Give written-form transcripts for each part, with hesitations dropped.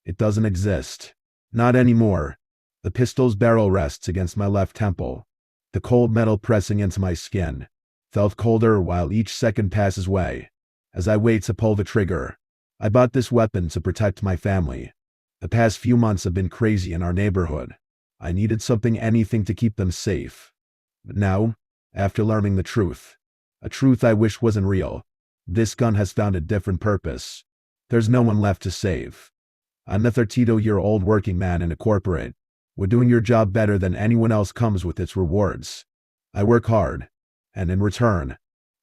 It doesn't exist. Not anymore. The pistol's barrel rests against my left temple. The cold metal pressing into my skin felt colder while each second passes away. As I wait to pull the trigger, I bought this weapon to protect my family. The past few months have been crazy in our neighborhood. I needed something, anything to keep them safe. But now, after learning the truth, a truth I wish wasn't real, this gun has found a different purpose. There's no one left to save. I'm a 32-year-old working man in a corporate. We're doing your job better than anyone else comes with its rewards. I work hard, and in return,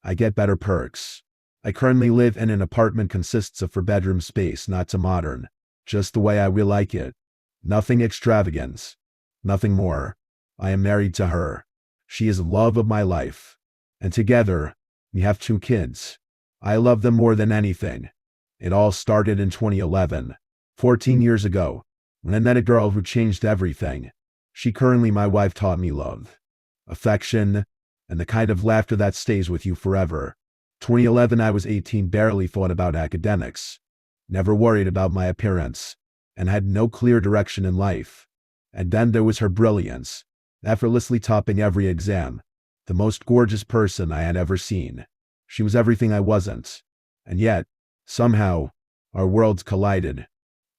I get better perks. I currently live in an apartment consists of 4-bedroom space, not too modern, just the way I will like it. Nothing extravagant. Nothing more. I am married to her. She is the love of my life. And together, we have 2 kids. I love them more than anything. It all started in 2011, 14 years ago, when I met a girl who changed everything. She currently my wife taught me love, affection, and the kind of laughter that stays with you forever. 2011 I was 18, barely thought about academics, never worried about my appearance, and had no clear direction in life. And then there was her brilliance, effortlessly topping every exam, the most gorgeous person I had ever seen. She was everything I wasn't. And yet, somehow, our worlds collided.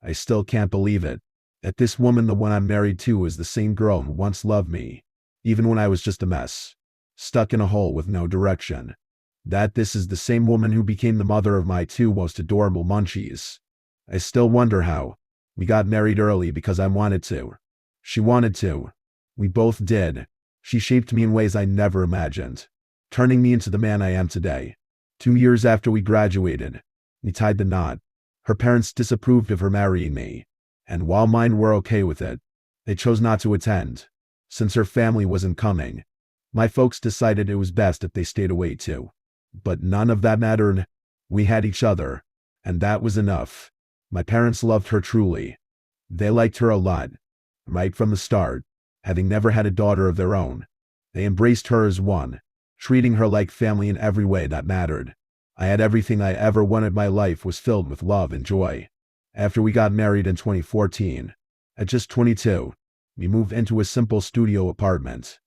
I still can't believe it, that this woman, the one I'm married to, is the same girl who once loved me, even when I was just a mess, stuck in a hole with no direction. That this is the same woman who became the mother of my 2 most adorable munchies. I still wonder how. We got married early because I wanted to. She wanted to. We both did. She shaped me in ways I never imagined, turning me into the man I am today. 2 years after we graduated, we tied the knot. Her parents disapproved of her marrying me, and while mine were okay with it, they chose not to attend. Since her family wasn't coming, my folks decided it was best if they stayed away too. But none of that mattered. We had each other, and that was enough. My parents loved her truly. They liked her a lot, right from the start, having never had a daughter of their own. They embraced her as one, treating her like family in every way that mattered. I had everything I ever wanted. My life was filled with love and joy. After we got married in 2014, at just 22, we moved into a simple studio apartment.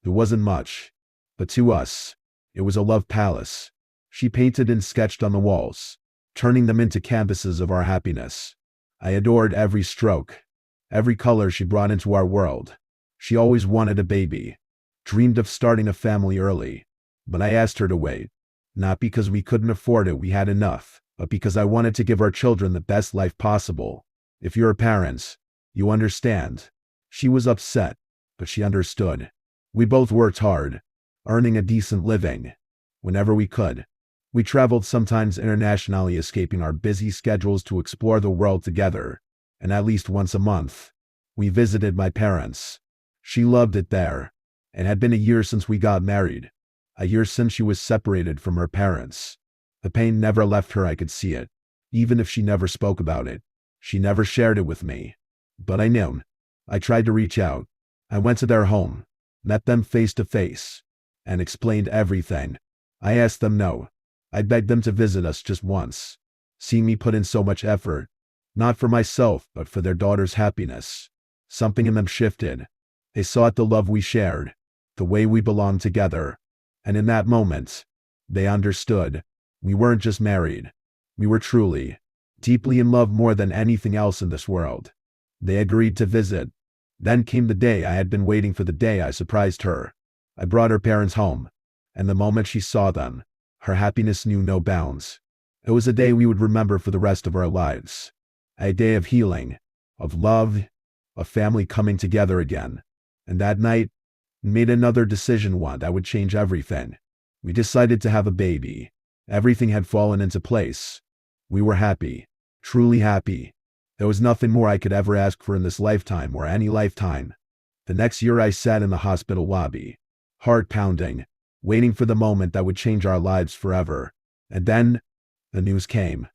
There wasn't much, but to us, it was a love palace. She painted and sketched on the walls, turning them into canvases of our happiness. I adored every stroke, every color she brought into our world. She always wanted a baby, dreamed of starting a family early, but I asked her to wait. Not because we couldn't afford it, we had enough, but because I wanted to give our children the best life possible. If you're a parent, you understand. She was upset, but she understood. We both worked hard, earning a decent living whenever we could. We traveled, sometimes internationally, escaping our busy schedules to explore the world together, and at least once a month, we visited my parents. She loved it there. It had been a year since we got married, a year since she was separated from her parents. The pain never left her, I could see it. Even if she never spoke about it, she never shared it with me. But I knew. I tried to reach out. I went to their home, met them face to face, and explained everything. I asked them no. I begged them to visit us just once. Seeing me put in so much effort, not for myself, but for their daughter's happiness, something in them shifted. They saw it, the love we shared, the way we belonged together. And in that moment, they understood. We weren't just married. We were truly, deeply in love, more than anything else in this world. They agreed to visit. Then came the day I had been waiting for. The day I surprised her. I brought her parents home, and the moment she saw them, her happiness knew no bounds. It was a day we would remember for the rest of our lives. A day of healing, of love, of family coming together again. And that night, we made another decision, one that would change everything. We decided to have a baby. Everything had fallen into place. We were happy, truly happy. There was nothing more I could ever ask for in this lifetime or any lifetime. The next year I sat in the hospital lobby, heart pounding, waiting for the moment that would change our lives forever. And then, the news came.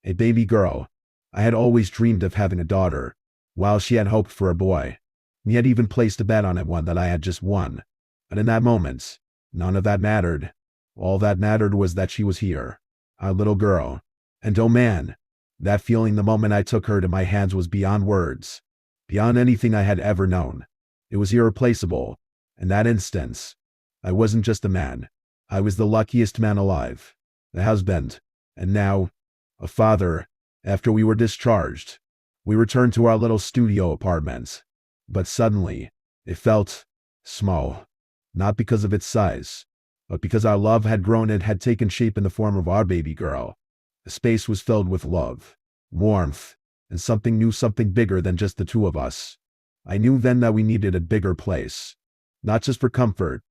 A baby girl. I had always dreamed of having a daughter, while she had hoped for a boy. We had even placed a bet on it, one that I had just won. But in that moment, none of that mattered. All that mattered was that she was here, our little girl. And oh man, That feeling the moment I took her to my hands was beyond words, beyond anything I had ever known. It was irreplaceable. In that instance, I wasn't just a man. I was the luckiest man alive, a husband, and now, a father. After we were discharged, we returned to our little studio apartment. But suddenly, it felt small, not because of its size, but because our love had grown and had taken shape in the form of our baby girl. The space was filled with love, warmth, and something new, something bigger than just the two of us. I knew then that we needed a bigger place, not just for comfort,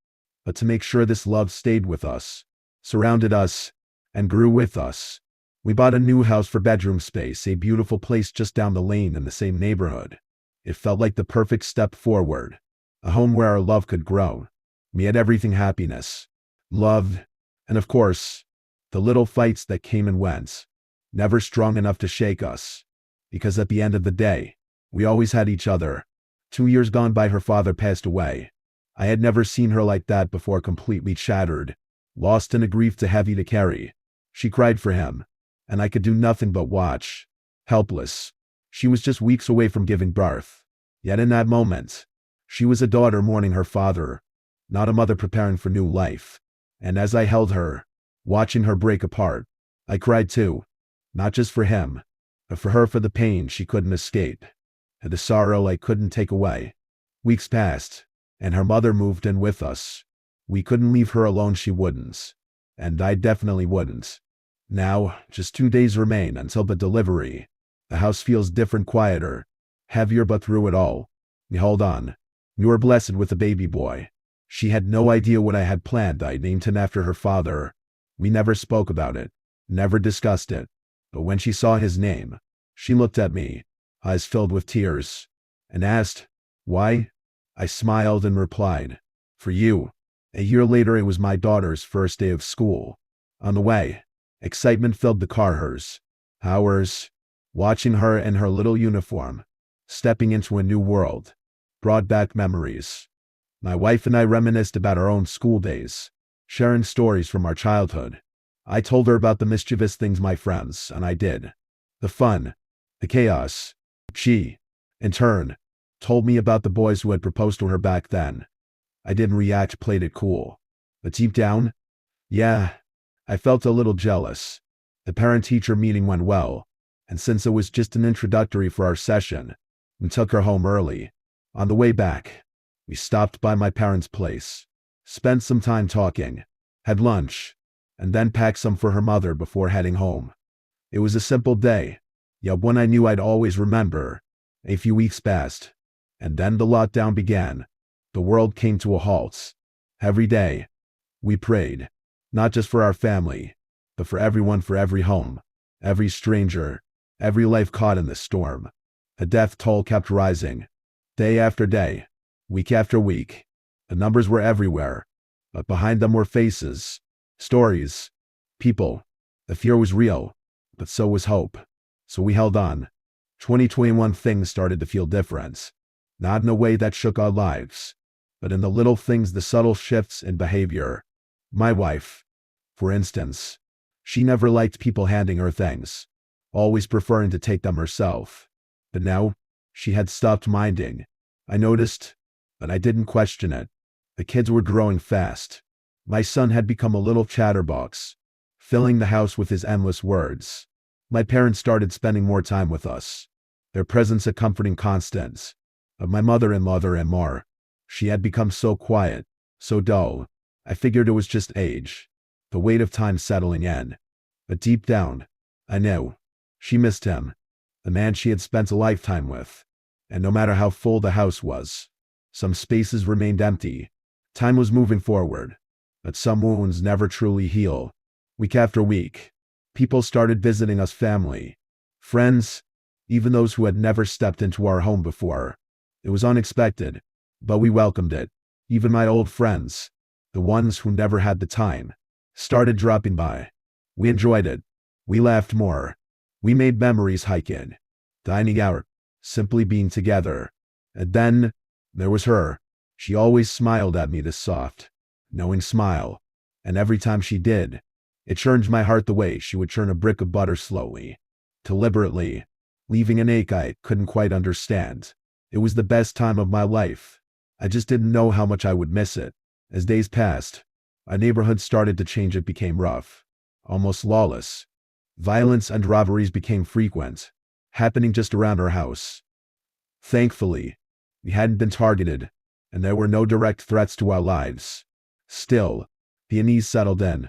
but to make sure this love stayed with us, surrounded us, and grew with us. We bought a new house for bedroom space, a beautiful place just down the lane in the same neighborhood. It felt like the perfect step forward, a home where our love could grow. We had everything: happiness, love, and of course, the little fights that came and went, never strong enough to shake us. Because at the end of the day, we always had each other. 2 years gone by, her father passed away. I had never seen her like that before, completely shattered, lost in a grief too heavy to carry. She cried for him, and I could do nothing but watch, helpless. She was just weeks away from giving birth. Yet in that moment, she was a daughter mourning her father, not a mother preparing for new life. And as I held her, watching her break apart, I cried too, not just for him, but for her, for the pain she couldn't escape, and the sorrow I couldn't take away. Weeks passed, and her mother moved in with us. We couldn't leave her alone, she wouldn't, and I definitely wouldn't. Now, just 2 days remain until the delivery. The house feels different, quieter, heavier, but through it all, we hold on. We were blessed with a baby boy. She had no idea what I had planned. I named him after her father. We never spoke about it, never discussed it. But when she saw his name, she looked at me, eyes filled with tears, and asked, "Why?" I smiled and replied, "For you." A year later, it was my daughter's first day of school. On the way, excitement filled the car, hers, ours. Watching her in her little uniform, stepping into a new world, brought back memories. My wife and I reminisced about our own school days, sharing stories from our childhood. I told her about the mischievous things my friends and I did, the fun, the chaos. She, in turn, told me about the boys who had proposed to her back then. I didn't react, played it cool. But deep down, yeah, I felt a little jealous. The parent-teacher meeting went well, and since it was just an introductory for our session, we took her home early. On the way back, we stopped by my parents' place, spent some time talking, had lunch, and then packed some for her mother before heading home. It was a simple day, yet one I knew I'd always remember. A few weeks passed, and then the lockdown began. The world came to a halt. Every day, we prayed, not just for our family, but for everyone, for every home, every stranger, every life caught in the storm. The death toll kept rising, day after day, week after week. The numbers were everywhere, but behind them were faces, stories, people. The fear was real, but so was hope. So we held on. 2021, things started to feel different. Not in a way that shook our lives, but in the little things, the subtle shifts in behavior. My wife, for instance, she never liked people handing her things, always preferring to take them herself. But now, she had stopped minding. I noticed, but I didn't question it. The kids were growing fast. My son had become a little chatterbox, filling the house with his endless words. My parents started spending more time with us, their presence a comforting constant. But my mother-in-law, and more, she had become so quiet, so dull. I figured it was just age, the weight of time settling in. But deep down, I knew she missed him, the man she had spent a lifetime with. And no matter how full the house was, some spaces remained empty. Time was moving forward, but some wounds never truly heal. Week after week, people started visiting us, family, friends, even those who had never stepped into our home before. It was unexpected, but we welcomed it. Even my old friends, the ones who never had the time, started dropping by. We enjoyed it. We laughed more. We made memories, hiking, dining out, simply being together. And then, there was her. She always smiled at me, this soft, knowing smile. And every time she did, it churned my heart the way she would churn a brick of butter slowly, deliberately, leaving an ache I couldn't quite understand. It was the best time of my life. I just didn't know how much I would miss it. As days passed, our neighborhood started to change. It became rough, almost lawless. Violence and robberies became frequent, happening just around our house. Thankfully, we hadn't been targeted, and there were no direct threats to our lives. Still, the unease settled in.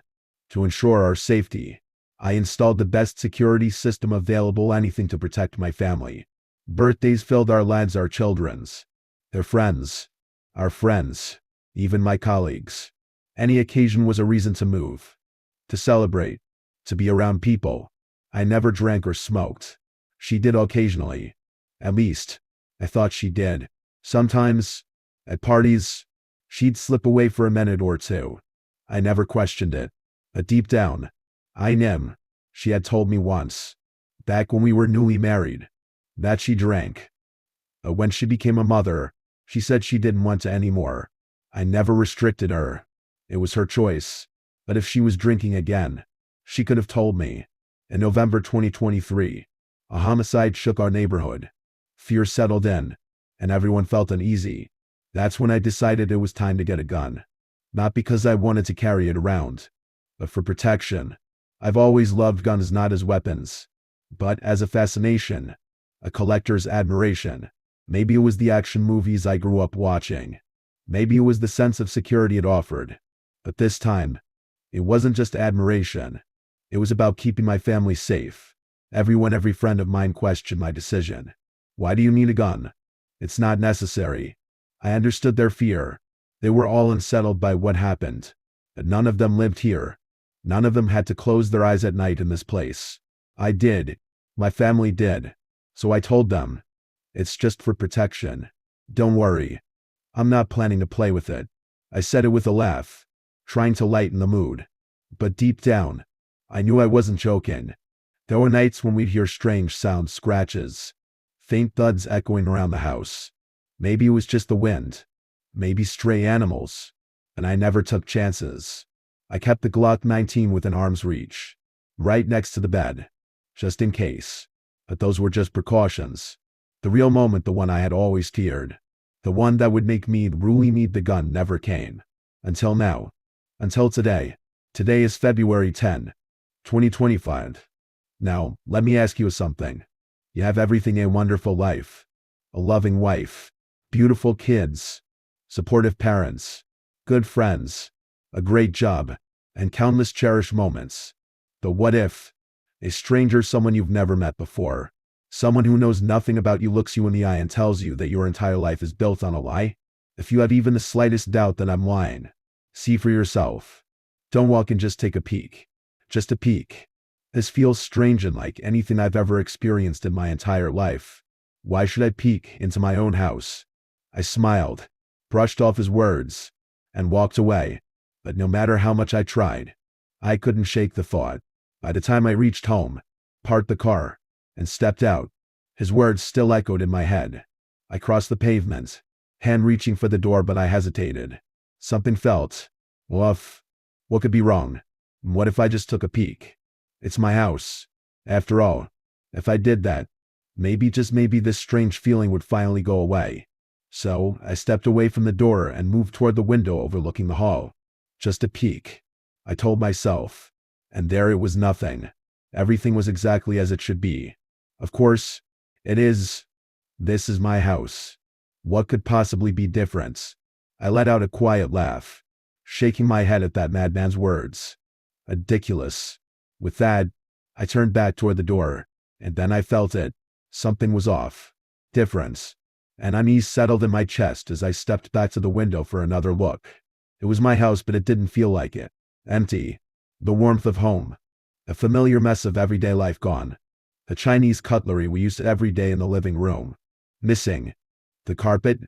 To ensure our safety, I installed the best security system available, anything to protect my family. Birthdays filled our lives, our children's, their friends, our friends, even my colleagues. Any occasion was a reason to move, to celebrate, to be around people. I never drank or smoked. She did occasionally. At least, I thought she did. Sometimes, at parties, she'd slip away for a minute or two. I never questioned it. But deep down, I knew. She had told me once, back when we were newly married, that she drank. But when she became a mother, she said she didn't want to anymore. I never restricted her. It was her choice. But if she was drinking again, she could have told me. In November 2023, a homicide shook our neighborhood. Fear settled in, and everyone felt uneasy. That's when I decided it was time to get a gun. Not because I wanted to carry it around, but for protection. I've always loved guns, not as weapons, but as a fascination, a collector's admiration. Maybe it was the action movies I grew up watching. Maybe it was the sense of security it offered. But this time, it wasn't just admiration. It was about keeping my family safe. Every friend of mine questioned my decision. Why do you need a gun? It's not necessary. I understood their fear. They were all unsettled by what happened. But none of them lived here. None of them had to close their eyes at night in this place. I did. My family did. So I told them, it's just for protection. Don't worry. I'm not planning to play with it. I said it with a laugh, trying to lighten the mood. But deep down, I knew I wasn't joking. There were nights when we'd hear strange sounds, scratches, faint thuds echoing around the house. Maybe it was just the wind. Maybe stray animals. And I never took chances. I kept the Glock 19 within arm's reach, right next to the bed, just in case. But those were just precautions. The real moment, the one I had always feared, the one that would make me really need the gun, never came. Until now. Until today. Today is February 10, 2025. Now, let me ask you something. You have everything: a wonderful life, a loving wife, beautiful kids, supportive parents, good friends, a great job, and countless cherished moments. But what if a stranger, someone you've never met before, someone who knows nothing about you, looks you in the eye and tells you that your entire life is built on a lie? If you have even the slightest doubt that I'm lying, see for yourself. Don't walk in, just take a peek. Just a peek. This feels strange, unlike anything I've ever experienced in my entire life. Why should I peek into my own house? I smiled, brushed off his words, and walked away. But no matter how much I tried, I couldn't shake the thought. By the time I reached home, parked the car, and stepped out, his words still echoed in my head. I crossed the pavement, hand reaching for the door, but I hesitated. Something felt off. What could be wrong? What if I just took a peek? It's my house. After all, if I did that, maybe, just maybe, this strange feeling would finally go away. So I stepped away from the door and moved toward the window overlooking the hall. Just a peek, I told myself. And there it was, nothing. Everything was exactly as it should be. Of course, it is. This is my house. What could possibly be different? I let out a quiet laugh, shaking my head at that madman's words. Ridiculous. With that, I turned back toward the door, and then I felt it. Something was off. Different. An unease settled in my chest as I stepped back to the window for another look. It was my house, but it didn't feel like it. Empty. The warmth of home. A familiar mess of everyday life gone. The Chinese cutlery we used every day in the living room. Missing. The carpet.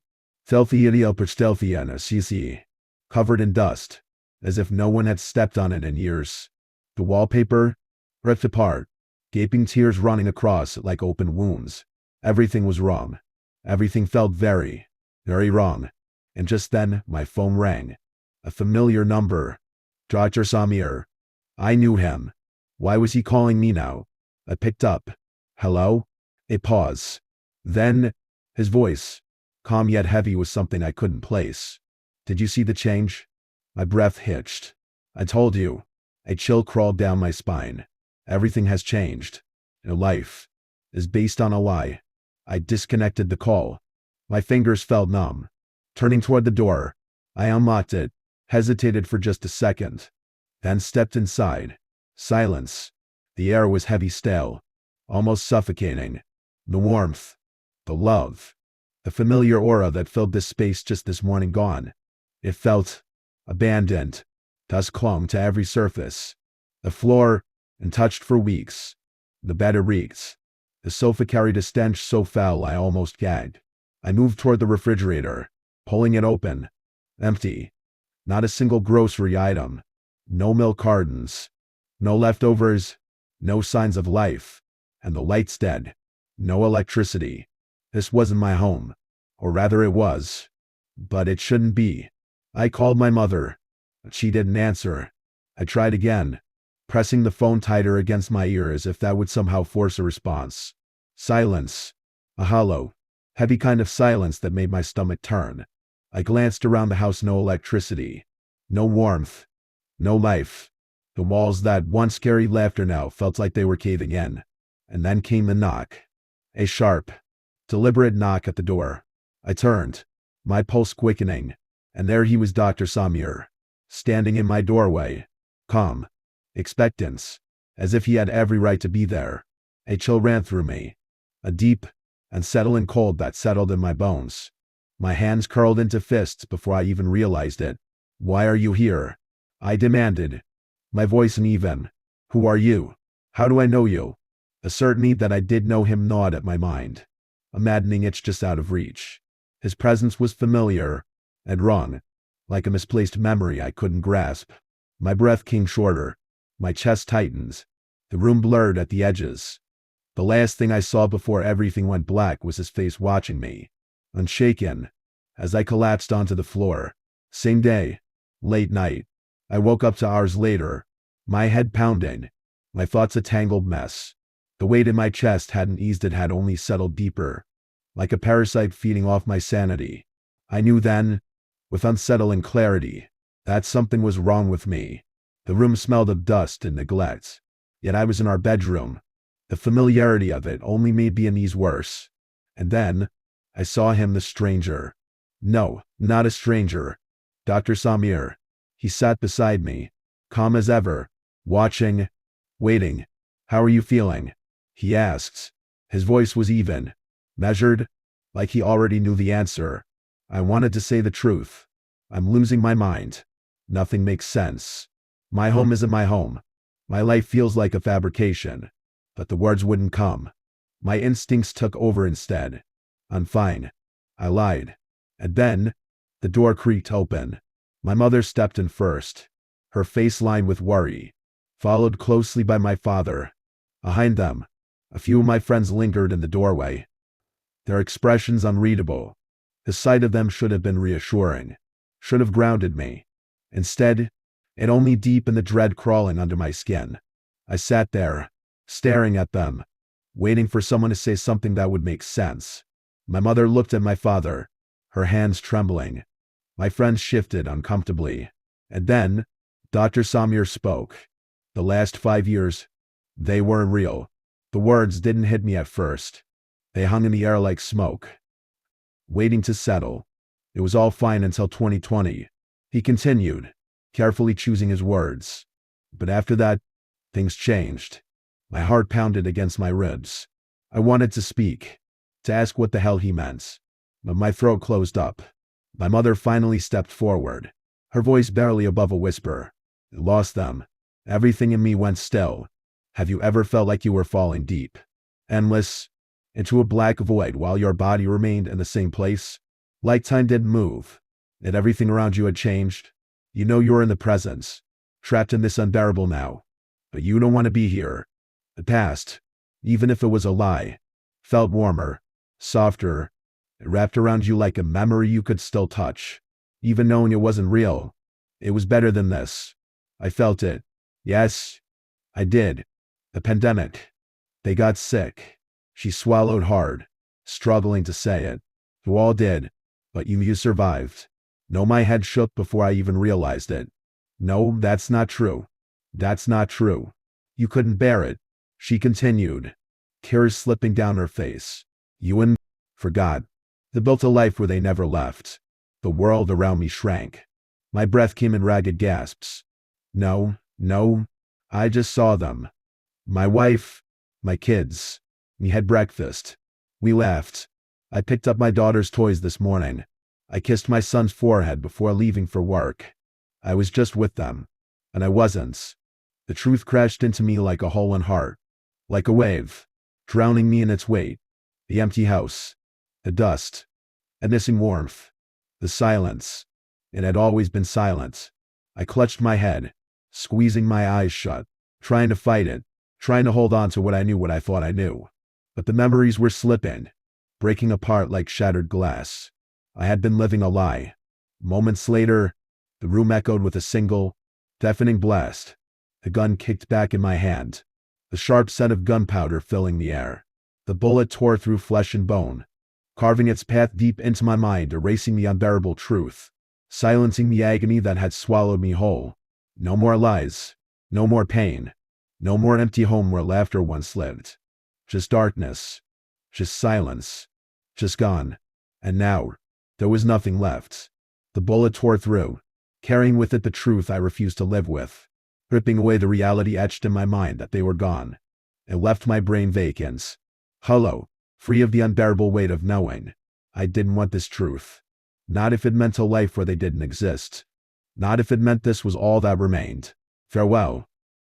Filthy cc. Covered in dust, as if no one had stepped on it in years. The wallpaper. Ripped apart. Gaping tears running across it like open wounds. Everything was wrong. Everything felt very, very wrong. And just then, my phone rang. A familiar number. Dr. Samir. I knew him. Why was he calling me now? I picked up. Hello? A pause. Then, his voice, calm yet heavy, was something I couldn't place. Did you see the change? My breath hitched. I told you. A chill crawled down my spine. Everything has changed. Your life is based on a lie. I disconnected the call. My fingers felt numb. Turning toward the door, I unlocked it, hesitated for just a second, then stepped inside. Silence. The air was heavy, stale, almost suffocating. The warmth, the love, the familiar aura that filled this space just this morning gone. It felt abandoned. Dust clung to every surface. The floor, untouched for weeks. The bed reeked. The sofa carried a stench so foul I almost gagged. I moved toward the refrigerator, pulling it open. Empty. Not a single grocery item. No milk cartons. No leftovers. No signs of life. And the lights dead. No electricity. This wasn't my home. Or rather it was. But it shouldn't be. I called my mother, but she didn't answer. I tried again, pressing the phone tighter against my ear as if that would somehow force a response. Silence. A hollow, heavy kind of silence that made my stomach turn. I glanced around the house. No electricity. No warmth. No life. The walls that once carried laughter now felt like they were caving in. And then came the knock. A sharp, deliberate knock at the door. I turned, my pulse quickening, and there he was, Dr. Samir, standing in my doorway, calm, expectant, as if he had every right to be there. A chill ran through me, a deep, unsettling cold that settled in my bones. My hands curled into fists before I even realized it. Why are you here? I demanded, my voice uneven. Who are you? How do I know you? The certainty that I did know him gnawed at my mind, a maddening itch just out of reach. His presence was familiar and wrong, like a misplaced memory I couldn't grasp. My breath came shorter, my chest tightened, the room blurred at the edges. The last thing I saw before everything went black was his face watching me, unshaken, as I collapsed onto the floor. Same day, late night. I woke up 2 hours later, my head pounding, my thoughts a tangled mess. The weight in my chest hadn't eased, it had only settled deeper, like a parasite feeding off my sanity. I knew then, with unsettling clarity, that something was wrong with me. The room smelled of dust and neglect, yet I was in our bedroom. The familiarity of it only made the unease worse. And then, I saw him, the stranger. No, not a stranger. Dr. Samir. He sat beside me, calm as ever, watching, waiting. How are you feeling? He asked. His voice was even, measured, like he already knew the answer. I wanted to say the truth. I'm losing my mind. Nothing makes sense. My home isn't my home. My life feels like a fabrication. But the words wouldn't come. My instincts took over instead. I'm fine. I lied. And then, the door creaked open. My mother stepped in first, her face lined with worry, followed closely by my father. Behind them, a few of my friends lingered in the doorway, their expressions unreadable. The sight of them should have been reassuring, should have grounded me. Instead, it only deepened the dread crawling under my skin. I sat there, staring at them, waiting for someone to say something that would make sense. My mother looked at my father, her hands trembling. My friends shifted uncomfortably. And then, Dr. Samir spoke. The last 5 years, they weren't real. The words didn't hit me at first. They hung in the air like smoke, waiting to settle. It was all fine until 2020. He continued, carefully choosing his words. But after that, things changed. My heart pounded against my ribs. I wanted to speak, to ask what the hell he meant. But my throat closed up. My mother finally stepped forward, her voice barely above a whisper. I lost them. Everything in me went still. Have you ever felt like you were falling deep, endless, into a black void while your body remained in the same place? Like time didn't move, that everything around you had changed. You know you're in the present, trapped in this unbearable now, but you don't want to be here. The past, even if it was a lie, felt warmer, softer. It wrapped around you like a memory you could still touch, even knowing it wasn't real. It was better than this. I felt it. Yes, I did. The pandemic. They got sick. She swallowed hard, struggling to say it. You all did, but you survived. No, my head shook before I even realized it. No, that's not true. That's not true. You couldn't bear it, she continued, tears slipping down her face. You and forgot. They built a life where they never left. The world around me shrank. My breath came in ragged gasps. No, no, I just saw them. My wife, my kids. We had breakfast. We laughed. I picked up my daughter's toys this morning. I kissed my son's forehead before leaving for work. I was just with them. And I wasn't. The truth crashed into me like a hole in heart. Like a wave, drowning me in its weight. The empty house. The dust. A missing warmth. The silence. It had always been silent. I clutched my head, squeezing my eyes shut, trying to fight it, trying to hold on to what I thought I knew. But the memories were slipping, breaking apart like shattered glass. I had been living a lie. Moments later, the room echoed with a single, deafening blast. The gun kicked back in my hand, the sharp scent of gunpowder filling the air. The bullet tore through flesh and bone, carving its path deep into my mind, erasing the unbearable truth, silencing the agony that had swallowed me whole. No more lies, no more pain, no more empty home where laughter once lived. Just darkness, just silence, just gone. And now, there was nothing left. The bullet tore through, carrying with it the truth I refused to live with, ripping away the reality etched in my mind that they were gone. It left my brain vacant, hollow, free of the unbearable weight of knowing. I didn't want this truth. Not if it meant a life where they didn't exist. Not if it meant this was all that remained. Farewell.